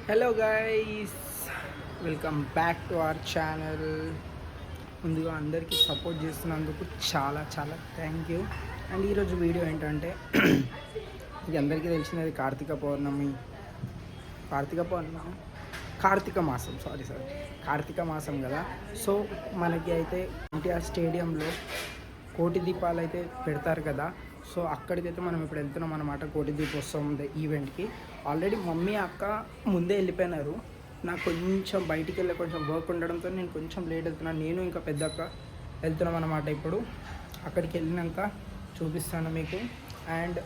Hello guys, welcome back to our channel. ముందుగా అందరికీ support చేస్తున్నందుకు చాలా చాలా థ్యాంక్ యూ. అండ్ ఈరోజు వీడియో ఏంటంటే ఇది అందరికీ తెలిసినది కార్తీక మాసం కార్తీక మాసం కదా. సో మనకి అయితే ఎన్టీఆర్ స్టేడియంలో కోటి దీపాలు అయితే పెడతారు కదా. సో అక్కడికైతే మనం ఇప్పుడు వెళ్తున్నాం అన్నమాట, కోటి దీపోత్సవం ఈవెంట్కి. ఆల్రెడీ మమ్మీ అక్క ముందే వెళ్ళిపోయినారు. నాకు కొంచెం బయటికి వెళ్ళి కొంచెం వర్క్ ఉండడంతో నేను కొంచెం లేట్ వెళ్తున్నాను. నేను ఇంకా పెద్ద అక్క వెళ్తున్నాం అన్నమాట. ఇప్పుడు అక్కడికి వెళ్ళినాక చూపిస్తాను మీకు. And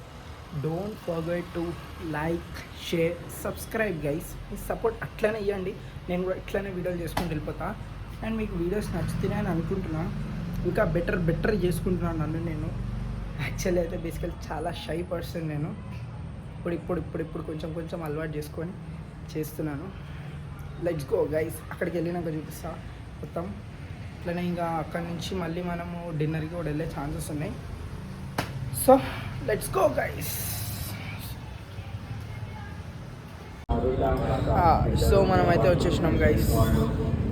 don't forget to like, share, subscribe guys. Me support అట్లనే ఇవ్వండి, నేను కూడా ఇట్లనే వీడియోలు చేసుకుంటూ వెళ్ళిపోతా. అండ్ మీకు వీడియోస్ నచ్చుతున్నాయి అని అనుకుంటున్నాను. ఇంకా బెటర్ చేసుకుంటున్నాను నన్ను నేను. యాక్చువల్లీ అయితే బేసికల్ చాలా షై పర్సన్ నేను. ఇప్పుడు కొంచెం అలవాటు చేసుకొని చేస్తున్నాను. Let's go guys. అక్కడికి వెళ్ళినాక చూపిస్తా మొత్తం. అట్లనే ఇంకా అక్కడి నుంచి మళ్ళీ మనము డిన్నర్కి కూడా వెళ్ళే ఛాన్సెస్ ఉన్నాయి. So let's go guys. So మనం అయితే వచ్చేసినాం గైస్.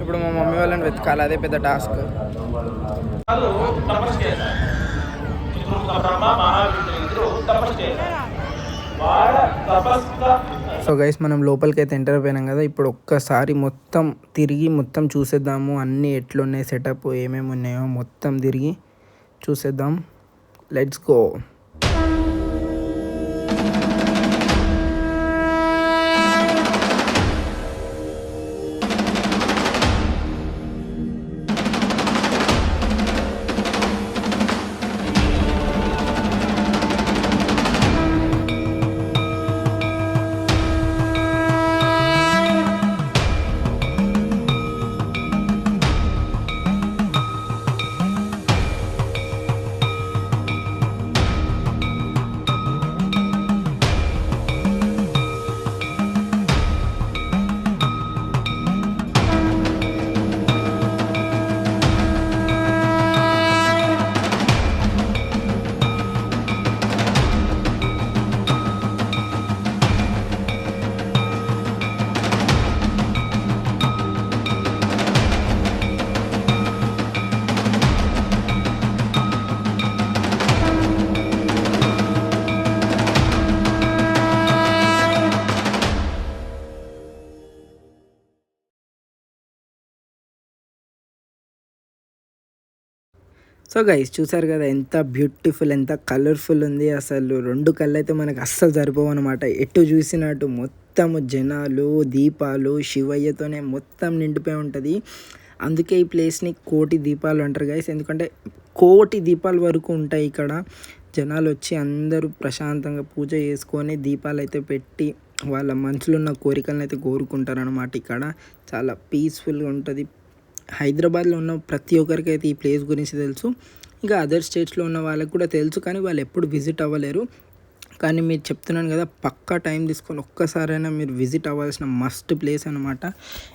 ఇప్పుడు మా మమ్మీ వాళ్ళని వెతకాలి, అదే పెద్ద టాస్క్. సో గైస్, మనం లోపలికి అయితే ఎంటర్ అయిపోయినాం కదా. ఇప్పుడు ఒక్కసారి మొత్తం తిరిగి చూసేద్దాము. అన్నీ ఎట్లున్నాయి, సెటప్ ఏమేమి ఉన్నాయో మొత్తం తిరిగి చూసేద్దాం. Let's go. సో గైస్, చూసారు కదా ఎంత బ్యూటిఫుల్, ఎంత కలర్ఫుల్ ఉంది. అసలు రెండు కళ్ళు అయితే మనకు అస్సలు సరిపోవు అనమాట. ఎటు చూసినట్టు మొత్తము జనాలు, దీపాలు, శివయ్యతోనే మొత్తం నిండిపోయి ఉంటుంది. అందుకే ఈ ప్లేస్ని కోటి దీపాలు అంటారు గైస్. ఎందుకంటే కోటి దీపాల వరకు ఉంటాయి ఇక్కడ. జనాలు వచ్చి అందరూ ప్రశాంతంగా పూజ చేసుకొని దీపాలు అయితే పెట్టి వాళ్ళ మనసులో ఉన్న కోరికలను అయితే కోరుకుంటారు అనమాట. ఇక్కడ చాలా పీస్ఫుల్గా ఉంటుంది. హైదరాబాద్లో ఉన్న ప్రతి ఒక్కరికి అయితే ఈ ప్లేస్ గురించి తెలుసు. ఇంకా అదర్ స్టేట్స్లో ఉన్న వాళ్ళకి కూడా తెలుసు, కానీ వాళ్ళు ఎప్పుడు విజిట్ అవ్వలేరు. కానీ మీరు చెప్తున్నాను కదా, పక్కా టైం తీసుకొని ఒక్కసారైనా మీరు విజిట్ అవ్వాల్సిన మస్ట్ ప్లేస్ అనమాట.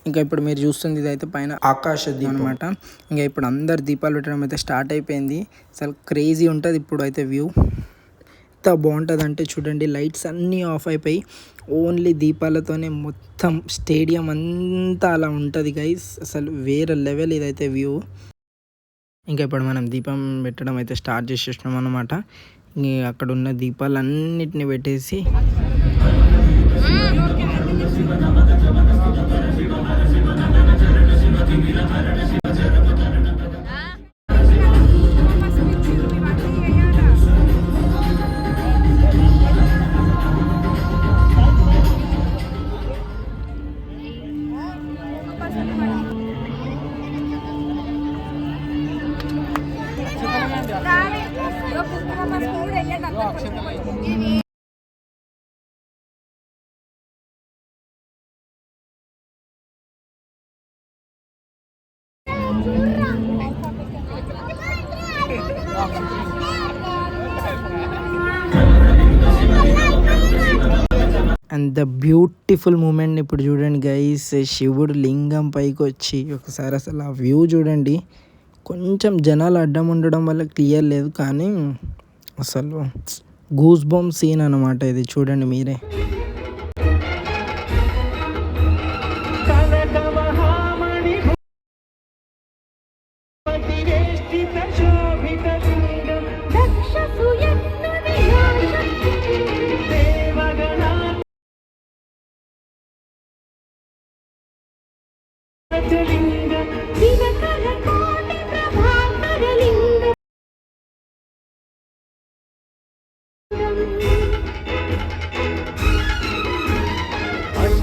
ఇంకా ఇప్పుడు మీరు చూస్తుంది ఇదైతే పైన ఆకాశ దీపం అనమాట. ఇంకా ఇప్పుడు అందరు దీపాలు పెట్టడం అయితే స్టార్ట్ అయిపోయింది. అసలు క్రేజీ ఉంటుంది ఇప్పుడు అయితే వ్యూ. ఎంత బాగుంటుంది అంటే చూడండి, లైట్స్ అన్నీ ఆఫ్ అయిపోయి ఓన్లీ దీపాలతోనే మొత్తం స్టేడియం అంతా అలా ఉంటుంది గైస్. అసలు వేరే లెవెల్ ఇదైతే వ్యూ. ఇంకా ఇప్పుడు మనం దీపం పెట్టడం అయితే స్టార్ట్ చేసేసినాం అనమాట. అక్కడ ఉన్న దీపాలన్నిటిని పెట్టేసి అండ్ ద బ్యూటిఫుల్ మూమెంట్ ఇప్పుడు చూడండి గైస్. శివుడు లింగం పైకి వచ్చి ఒకసారి అసలు ఆ వ్యూ చూడండి. కొంచెం జనాలు అడ్డం ఉండడం వల్ల క్లియర్ లేదు, కానీ అసలు గూస్ బంప్ సీన్ అనమాట ఇది. చూడండి మీరే.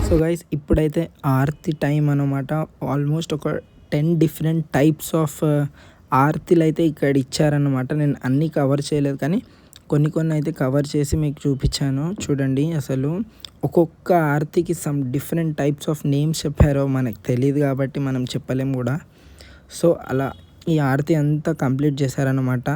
సో గైస్ ఇప్పుడైతే ఆర్తి టైం అనమాట. ఆల్మోస్ట్ ఒక 10 డిఫరెంట్ టైప్స్ ఆఫ్ ఆర్తిలు అయితే ఇక్కడ ఇచ్చారన్నమాట. నేను అన్నీ కవర్ చేయలేదు కానీ కొన్ని అయితే కవర్ చేసి మీకు చూపించాను. చూడండి అసలు ఒక్కొక్క ఆర్తికి some different types of names చెప్పారో మనకు తెలియదు కాబట్టి మనం చెప్పలేము కూడా. సో అలా ఈ ఆర్తి అంతా కంప్లీట్ చేశారన్నమాట.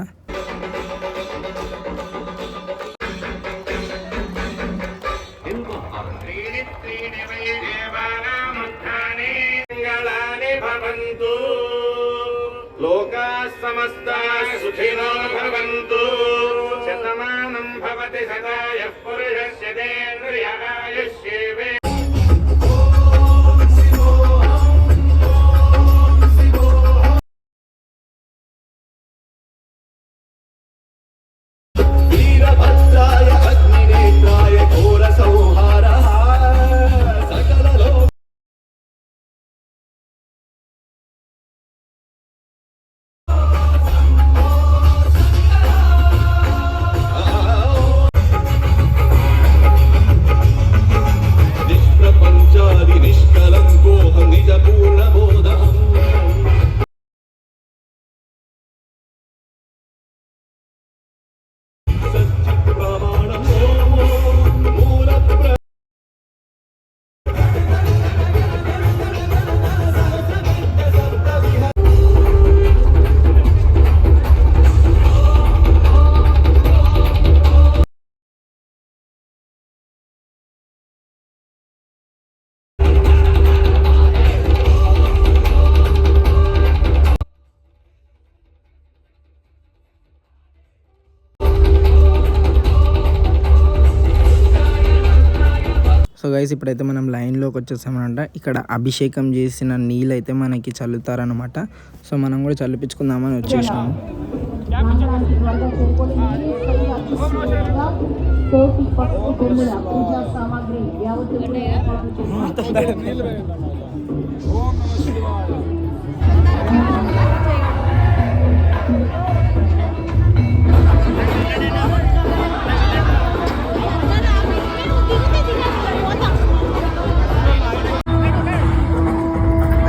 లోకా సమస్తాః సుఖినో భవంతు శతమానం భవతి సదాయః పురుషస్య తేంద్రియాయుష్యేవే. వీరభద్రాయ అగ్నినేత్రాయ ఘోర సంహారః సకల నిష్ప్రపంచాది నిష్కలంకోహం నిజ పూర్ణబోధం. సచ్చిత్ ప్రమాణం మూల సో గైస్ ఇప్పుడైతే మనం లైన్లోకి వచ్చేసామన్నమాట. ఇక్కడ అభిషేకం చేసిన నీళ్ళు అయితే మనకి చల్లుతారనమాట. సో మనం కూడా చల్లిపించుకుందామని వచ్చేసినాము.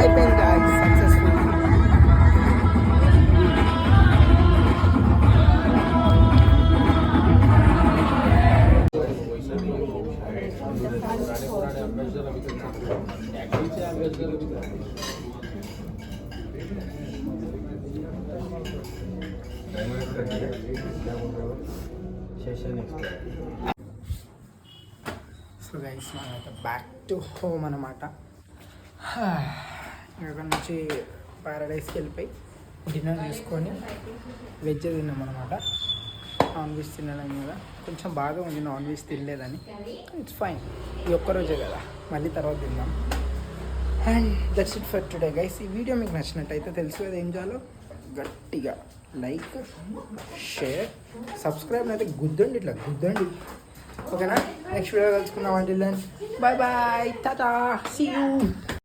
అయిపోయింది guys, successful. సో గైస్ మనమైతే బ్యాక్ టు హోమ్ అనమాట. ఇక్కడ నుంచి ప్యారడైస్కి వెళ్ళిపోయి డిన్నర్ చేసుకొని వెజ్ తిన్నాం అనమాట. నాన్ వెజ్ తినడం కదా కొంచెం బాగా ఉంది, నాన్ వెజ్ తినలేదని. ఇట్స్ ఫైన్, ఈ ఒక్కరోజే కదా, మళ్ళీ తర్వాత తిందాం. And that's it for today guys. ఈ వీడియో మీకు నచ్చినట్టయితే తెలుసు కదా ఏం చేయాలో, గట్టిగా లైక్, షేర్, సబ్స్క్రైబ్ అయితే గుద్దండి, ఇట్లా గుద్దండి. ఓకేనా? నెక్స్ట్ వీడియో కలుసుకుందాం. Until then bye bye, tata, see you.